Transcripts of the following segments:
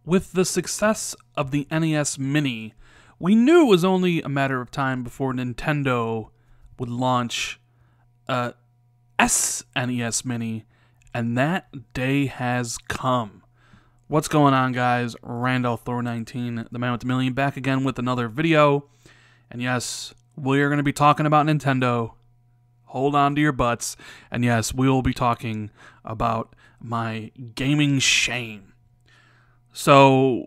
with the success of the NES Mini, we knew it was only a matter of time before Nintendo would launch a SNES Mini, and that day has come. What's going on, guys? Randolph Thor 19, the man with the million, back again with another video. And yes, we are going to be talking about Nintendo. Hold on to your butts. And yes, we will be talking about my gaming shame. So,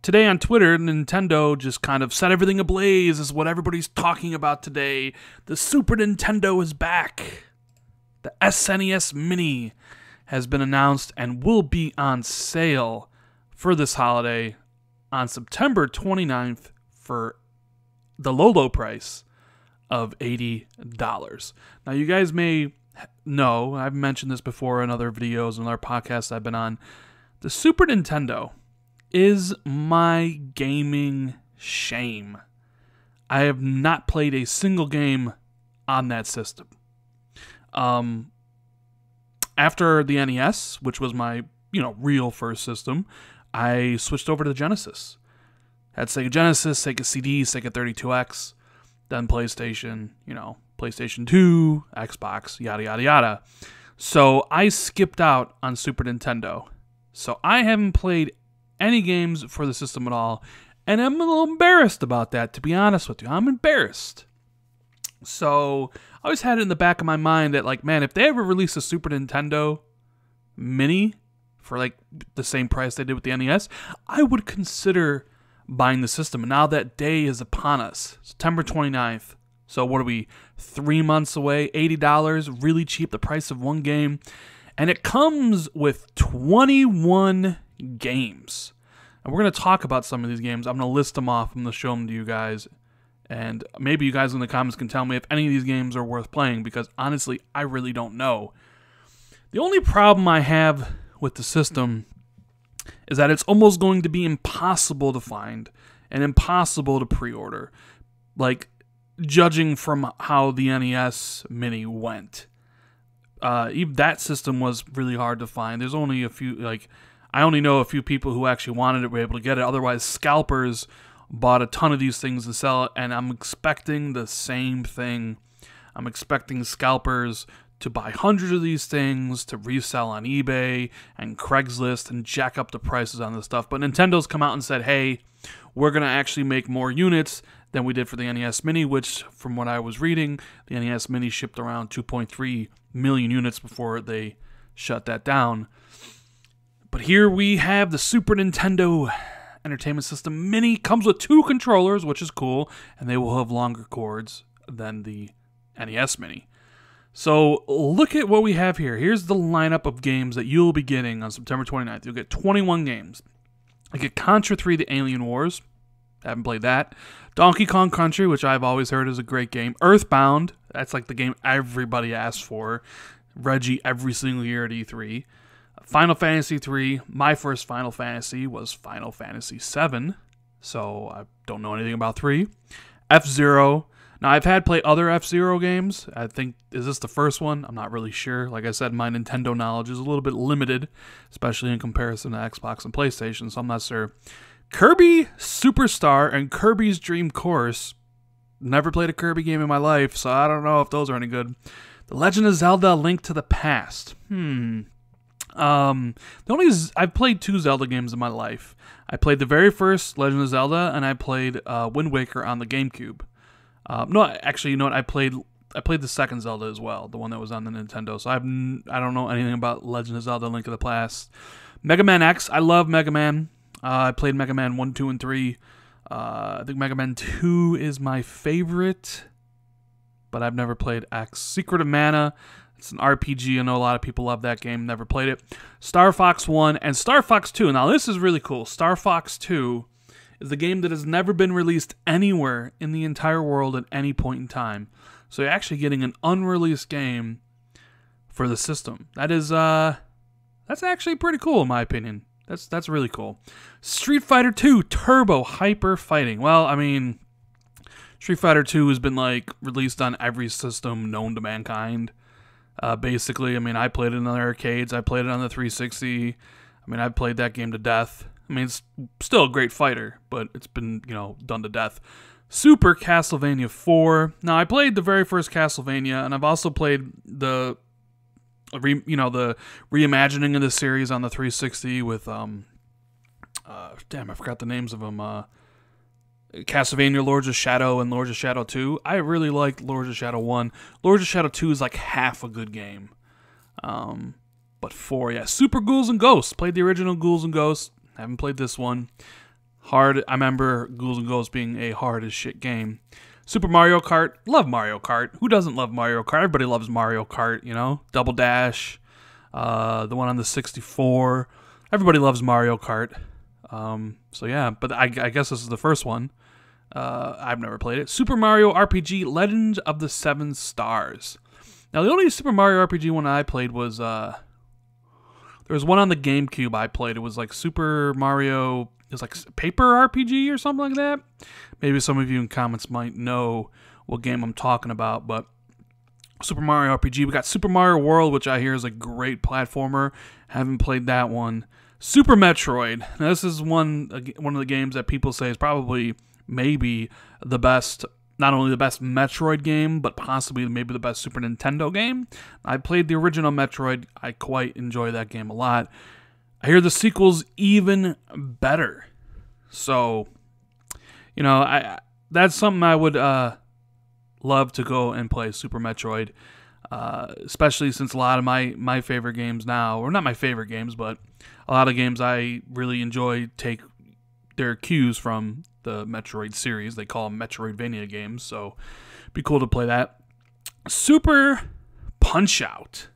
today on Twitter, Nintendo just kind of set everything ablaze, is what everybody's talking about today. The Super Nintendo is back. The SNES Mini has been announced and will be on sale for this holiday on September 29th for the low price of $80. Now, you guys may know, I've mentioned this before in other videos and other podcasts I've been on, the Super Nintendo is my gaming shame. I have not played a single game on that system. After the NES, which was my, real first system, I switched over to the Genesis. Had Sega Genesis, Sega CD, Sega 32X, then PlayStation, PlayStation 2, Xbox, yada, yada, yada. So I skipped out on Super Nintendo. So I haven't played any games for the system at all, and I'm a little embarrassed about that, to be honest with you. I'm embarrassed. So I always had it in the back of my mind that, man, if they ever release a Super Nintendo Mini for, the same price they did with the NES, I would consider buying the system. And now that day is upon us, September 29th. So what are we, 3 months away, $80, really cheap, the price of one game. And it comes with 21 games. And we're going to talk about some of these games. I'm going to list them off. I'm going to show them to you guys. And maybe you guys in the comments can tell me if any of these games are worth playing, because honestly, I really don't know. The only problem I have with the system is that it's almost going to be impossible to find and impossible to pre-order. Judging from how the NES Mini went. Even that system was really hard to find. There's only a few, I only know a few people who actually wanted it, were able to get it. Otherwise, scalpers bought a ton of these things to sell it, and I'm expecting the same thing. I'm expecting scalpers to buy hundreds of these things to resell on eBay and Craigslist and jack up the prices on this stuff. But Nintendo's come out and said, hey, we're going to actually make more units than we did for the NES Mini, which, from what I was reading, the NES Mini shipped around 2.3 million units before they shut that down. But here we have the Super Nintendo Entertainment System Mini. Comes with 2 controllers, which is cool, and they will have longer cords than the NES Mini. So look at what we have here. Here's the lineup of games that you'll be getting on September 29th. You'll get 21 games. You get Contra 3: The Alien Wars. I haven't played that. Donkey Kong Country, which I've always heard is a great game. Earthbound. That's the game everybody asks for. Reggie every single year at E3. Final Fantasy 3. My first Final Fantasy was Final Fantasy 7. So I don't know anything about 3. F-Zero. Now, I've had play other F-Zero games. I think, is this the first one? I'm not really sure. Like I said, my Nintendo knowledge is a little bit limited, especially in comparison to Xbox and PlayStation, so I'm not sure. Kirby Superstar and Kirby's Dream Course. Never played a Kirby game in my life, so I don't know if those are any good. The Legend of Zelda: Link to the Past. I've played 2 Zelda games in my life. I played the very first Legend of Zelda, and I played Wind Waker on the GameCube. No, actually, you know what? I played the second Zelda as well, the one that was on the Nintendo. So I don't know anything about Legend of Zelda: Link to the Past. Mega Man X. I love Mega Man. I played Mega Man 1, 2, and 3. I think Mega Man 2 is my favorite, but I've never played X. Secret of Mana. It's an RPG. I know a lot of people love that game. Never played it. Star Fox 1 and Star Fox 2. Now, this is really cool. Star Fox 2 is a game that has never been released anywhere in the entire world at any point in time. So you're actually getting an unreleased game for the system. That's actually pretty cool in my opinion. That's really cool. Street Fighter 2 Turbo Hyper Fighting. Well, I mean, Street Fighter 2 has been released on every system known to mankind. Basically, I mean, I played it in the arcades. I played it on the 360. I mean, I've played that game to death. I mean, it's still a great fighter, but it's been, done to death. Super Castlevania 4. Now, I played the very first Castlevania, and I've also played the reimagining of the series on the 360 with, damn, I forgot the names of them. Castlevania Lords of Shadow and Lords of Shadow 2. I really liked Lords of Shadow 1. Lords of Shadow 2 is like half a good game. But 4, yeah. Super Ghouls and Ghosts. Played the original Ghouls and Ghosts. Haven't played this one. Hard. I remember Ghouls and Ghosts being a hard as shit game. Super Mario Kart. Love Mario Kart. Who doesn't love Mario Kart? Everybody loves Mario Kart, Double Dash. The one on the 64. Everybody loves Mario Kart. So yeah, but I guess this is the first one. I've never played it. Super Mario RPG Legend of the Seven Stars. Now, the only Super Mario RPG one I played was, there was one on the GameCube I played. It was like Super Mario, it was like Paper RPG or something like that. Maybe some of you in comments might know what game I'm talking about, but Super Mario RPG. We got Super Mario World, which I hear is a great platformer. Haven't played that one. Super Metroid. Now, this is one of the games that people say is probably maybe the best, not only the best Metroid game, but possibly maybe the best Super Nintendo game. I played the original Metroid. I quite enjoy that game a lot. I hear the sequel's even better. So, that's something I would love to go and play, Super Metroid. Especially since a lot of my favorite games now, or not my favorite games, but a lot of games I really enjoy take their cues from the Metroid series. They call them Metroidvania games, so it'd be cool to play that. Super Punch-Out.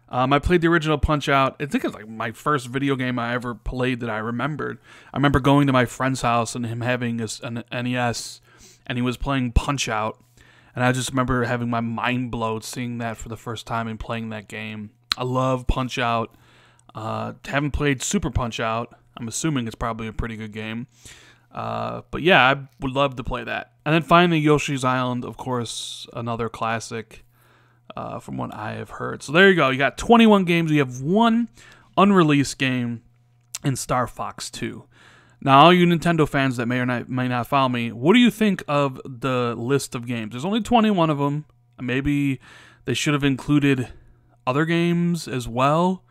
I played the original Punch-Out. I think it's like my first video game I ever played that I remembered. I remember going to my friend's house and him having an NES, and he was playing Punch-Out. And I just remember having my mind blown seeing that for the first time and playing that game. I love Punch-Out. Haven't played Super Punch-Out. I'm assuming it's probably a pretty good game. But yeah, I would love to play that. And then finally, Yoshi's Island, of course, another classic from what I have heard. So there you go. You got 21 games. You have one unreleased game in Star Fox 2. Now, all you Nintendo fans that may or may not follow me, what do you think of the list of games? There's only 21 of them. Maybe they should have included other games as well.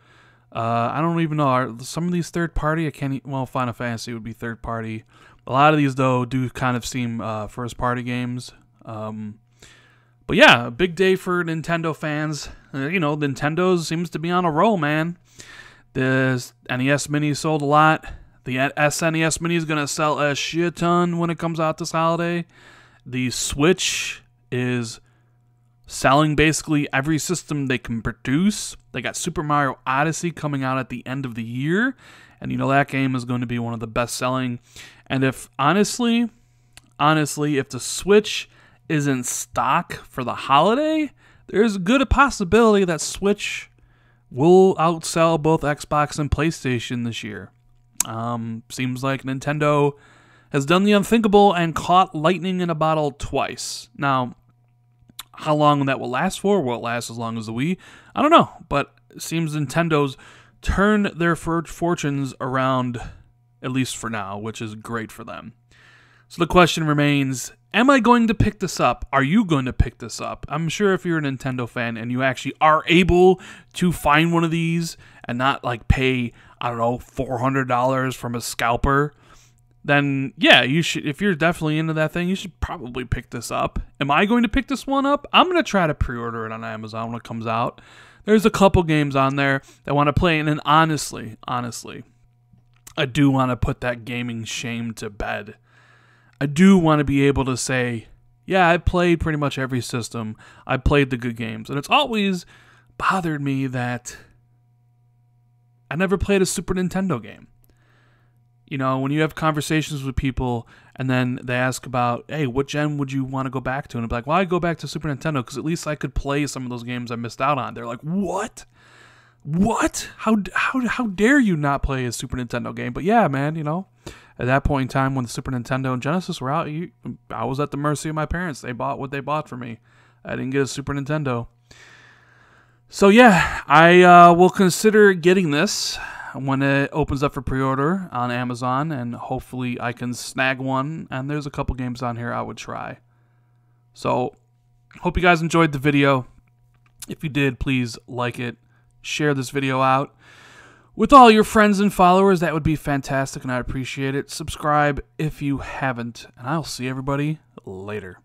I don't even know. Are some of these third party? Well, Final Fantasy would be third party. A lot of these, though, do kind of seem first party games. But yeah, a big day for Nintendo fans. Nintendo seems to be on a roll, man. The NES Mini sold a lot. The SNES Mini is going to sell a shit ton when it comes out this holiday. The Switch is selling basically every system they can produce. They got Super Mario Odyssey coming out at the end of the year. And that game is going to be one of the best selling. And if, honestly, if the Switch is in stock for the holiday, there's a good possibility that Switch will outsell both Xbox and PlayStation this year. Seems like Nintendo has done the unthinkable and caught lightning in a bottle twice. Now, how long that will last for? Will it last as long as the Wii? I don't know, but it seems Nintendo's turned their fortunes around, at least for now, which is great for them. So the question remains, am I going to pick this up? Are you going to pick this up? I'm sure if you're a Nintendo fan and you actually are able to find one of these and not like pay, I don't know, $400 from a scalper, then yeah, you should. If you're definitely into that thing, you should probably pick this up. Am I going to pick this one up? I'm going to try to pre-order it on Amazon when it comes out. There's a couple games on there that I want to play, and then honestly, I do want to put that gaming shame to bed. I do want to be able to say, yeah, I played pretty much every system. I played the good games, and it's always bothered me that I never played a Super Nintendo game. When you have conversations with people and then they ask about, hey, what gen would you want to go back to? And I'm like, well, I'd go back to Super Nintendo because at least I could play some of those games I missed out on. They're like, what? What? How dare you not play a Super Nintendo game? But yeah, man, at that point in time when the Super Nintendo and Genesis were out, I was at the mercy of my parents. They bought what they bought for me. I didn't get a Super Nintendo. So yeah, I will consider getting this. when it opens up for pre-order on Amazon, and hopefully I can snag one, and there's a couple games on here I would try. So, hope you guys enjoyed the video. If you did, please like it, share this video out with all your friends and followers. That would be fantastic, and I'd appreciate it. Subscribe if you haven't, and I'll see everybody later.